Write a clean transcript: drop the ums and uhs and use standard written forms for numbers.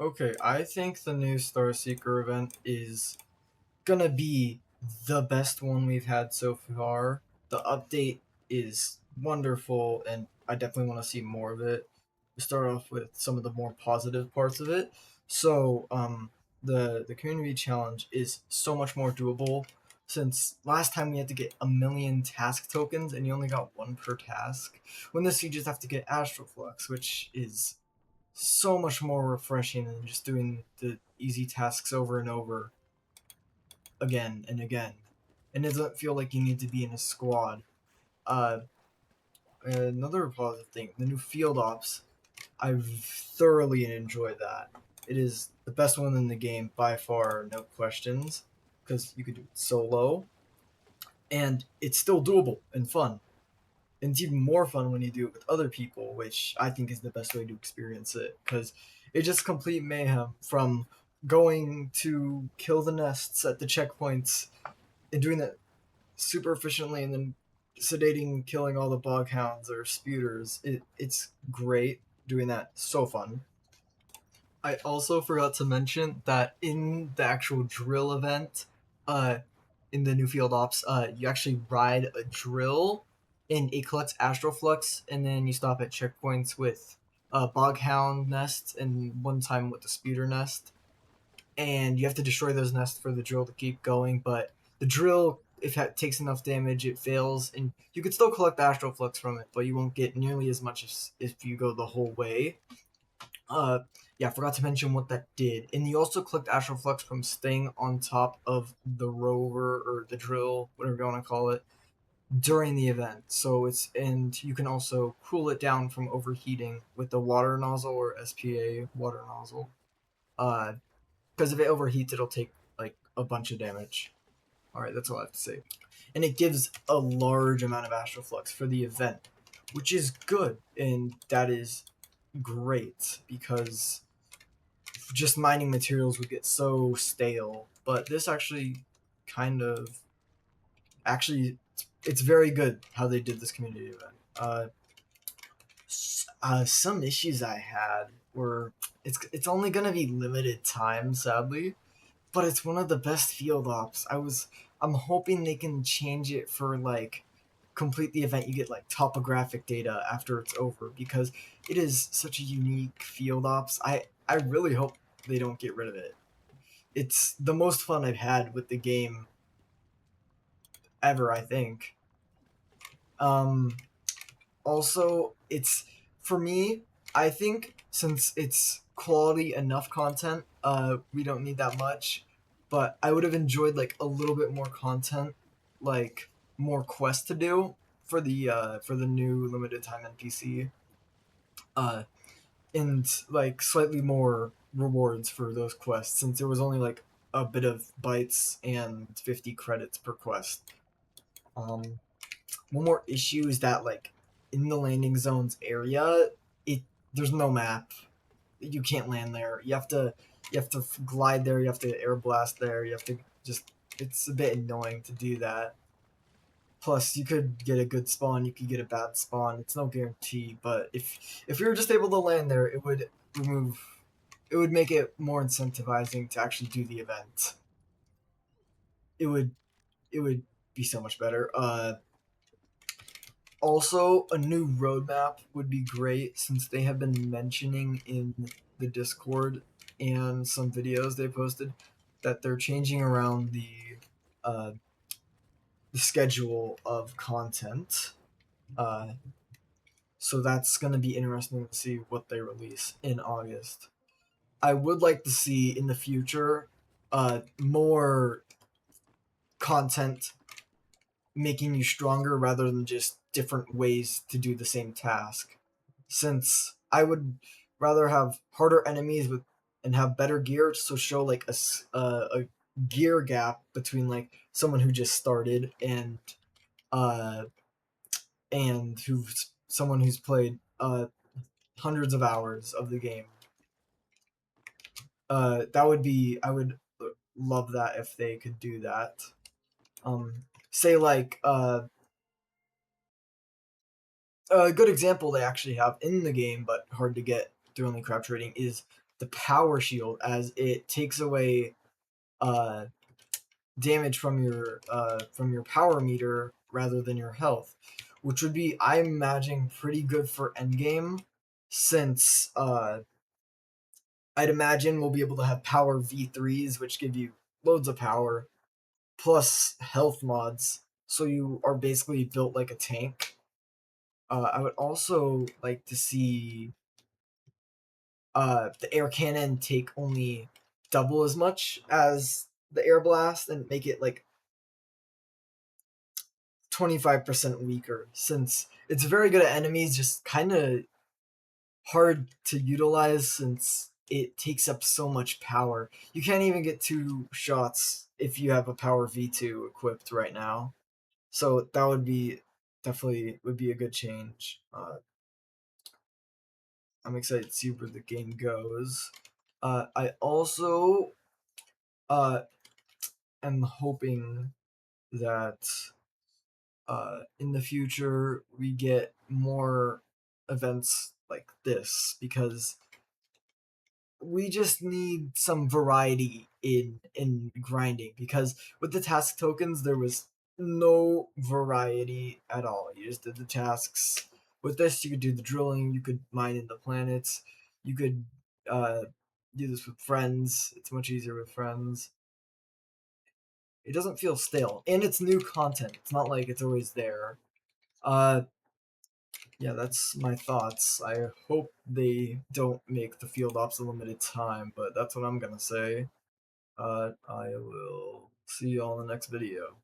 Okay, I think the new Starseeker event is gonna be the best one we've had so far. The update is wonderful, and I definitely want to see more of it. We start off with some of the more positive parts of it. So, the community challenge is so much more doable. Since last time we had to get a million task tokens, and you only got one per task. When this you just have to get Astroflux, which is so much more refreshing than just doing the easy tasks over and over again and again. And it doesn't feel like you need to be in a squad. Uh, Another positive thing, the new field ops, I've thoroughly enjoyed that. It is the best one in the game by far, no questions, because you could do it solo, and it's still doable and fun. And it's even more fun when you do it with other people, which I think is the best way to experience it, because it's just complete mayhem from going to kill the nests at the checkpoints and doing that super efficiently and then sedating, killing all the bog hounds or sputers. It's great doing that. So fun. I also forgot to mention that in the actual drill event, uh, in the new field ops, you actually ride a drill and it collects Astroflux, and then you stop at checkpoints with Boghound nest and one time with the Speeder nest. And you have to destroy those nests for the drill to keep going. But the drill, if it takes enough damage, it fails, and you could still collect Astroflux from it, but you won't get nearly as much as if you go the whole way. Uh, yeah, I forgot to mention what that did. And you also collect Astroflux from staying on top of the rover or the drill, whatever you want to call it, during the event. So and you can also cool it down from overheating with the water nozzle or SPA water nozzle. Uh, because if it overheats, it'll take like a bunch of damage. All right, that's all I have to say. And it gives a large amount of Astroflux for the event, which is good, and that is great because just mining materials would get so stale. But this actually kind of actually it's very good how they did this community event. Some issues I had were it's only gonna be limited time, sadly, but it's one of the best field ops. I'm hoping they can change it for like complete the event you get like topographic data after it's over because it is such a unique field ops. I really hope they don't get rid of it. It's the most fun I've had with the game ever, I think. Um Also, it's for me, I think since it's quality enough content, we don't need that much. But I would have enjoyed like a little bit more content, like more quests to do for the new limited time NPC. Uh, and like slightly more rewards for those quests since it was only like a bit of bytes and 50 credits per quest. Um, One more issue is that like in the landing zones area, it there's no map. You can't land there. You have to glide there. You have to air blast there. You have to just. It's a bit annoying to do that. Plus, you could get a good spawn. You could get a bad spawn. It's no guarantee. But if you were just able to land there, it would remove. It would make it more incentivizing to actually do the event. It would it would be so much better. Also, a new roadmap would be great since they have been mentioning in the Discord and some videos they posted that they're changing around uh, the schedule of content. Uh, so that's going to be interesting to see what they release in August. I would like to see in the future more content making you stronger rather than just different ways to do the same task. Since I would rather have harder enemies with and have better gear, so show like a gear gap between like someone who just started uh and who's someone who's played hundreds of hours of the game. That would be I would love that if they could do that. Say like a good example they actually have in the game, but hard to get through only crowd trading, is the power shield, as it takes away uh, damage from your power meter rather than your health, which would be, I'm imagining, pretty good for endgame, since I'd imagine we'll be able to have power V3s, which give you loads of power, plus health mods, so you are basically built like a tank. I would also like to see the air cannon take only double as much as the air blast and make it like 25% weaker, since it's very good at enemies, just kind of hard to utilize since it takes up so much power. You can't even get two shots if you have a power V2 equipped right now. So that would be definitely would be a good change. I'm excited to see where the game goes. I also uh, am hoping that in the future we get more events like this, because we just need some variety in grinding, because with the task tokens there was no variety at all. You just did the tasks. With this you could do the drilling, you could mine in the planets, you could uh do this with friends. It's much easier with friends. It doesn't feel stale, and it's new content. It's not like it's always there. uh yeah, that's my thoughts. I hope they don't make the field ops a limited time, but that's what I'm gonna say. I will see you all in the next video.